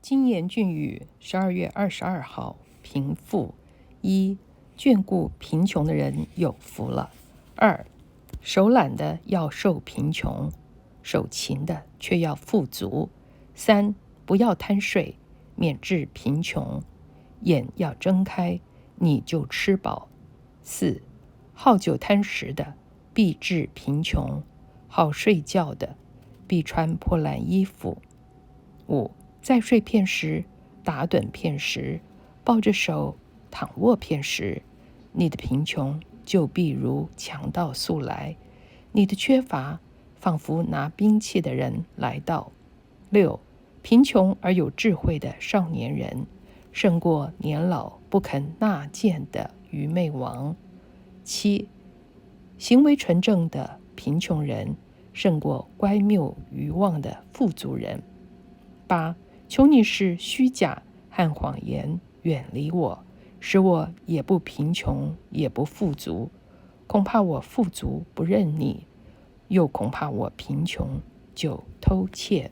金言雋语12月22号，贫富：一、眷顾贫穷的人有福了；二、手懒的要受贫穷，手勤的却要富足；三、不要贪睡，免致贫穷，眼要睁开，你就吃饱；四、好酒贪食的必致贫穷，好睡觉的必穿破烂衣服；五、在睡片时打盹片时，抱着手躺卧片时，你的贫穷就必如强盗速来，你的缺乏仿佛拿兵器的人来到。六、贫穷而有智慧的少年人，胜过年老不肯纳谏的愚昧王。七、行为纯正的贫穷人，胜过乖谬愚妄的富足人。八、求你使虚假和谎言远离我，使我也不贫穷也不富足，恐怕我富足不认你，又恐怕我贫穷就偷窃。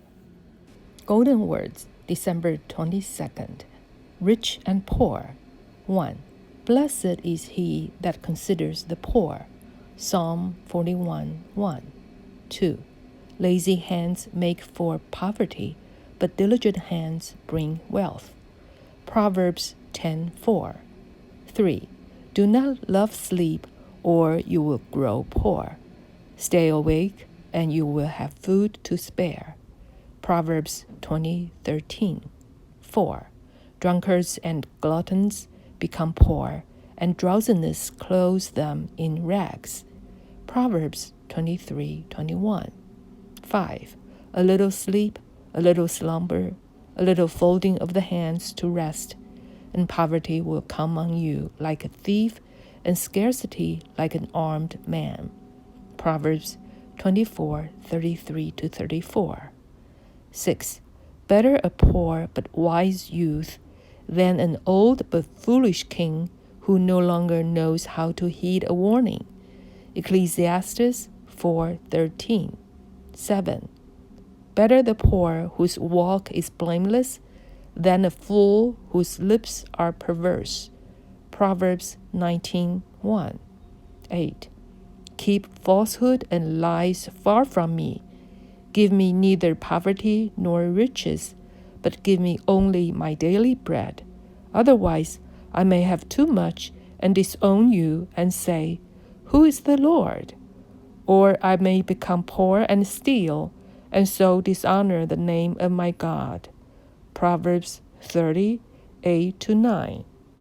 Golden Words, December 22nd. Rich and poor. 1. Blessed is he that considers the poor. Psalm 41:1. 2. Lazy hands make for poverty, but diligent hands bring wealth. Proverbs 10:4. 3. Do not love sleep, or you will grow poor. Stay awake, and you will have food to spare. Proverbs 20:13. 4. Drunkards and gluttons become poor, and drowsiness clothes them in rags. Proverbs 23:21. 5. A little sleep, a little slumber, a little folding of the hands to rest, and poverty will come on you like a thief, and scarcity like an armed man. Proverbs 24:33-34. 6. Better a poor but wise youth than an old but foolish king who no longer knows how to heed a warning. Ecclesiastes 4:13. 7. Better the poor whose walk is blameless than a fool whose lips are perverse. Proverbs 19:1. 8. Keep falsehood and lies far from me. Give me neither poverty nor riches, but give me only my daily bread. Otherwise, I may have too much and disown you and say, Who is the Lord? Or I may become poor and steal, and so dishonor the name of my God. Proverbs 30:8-9.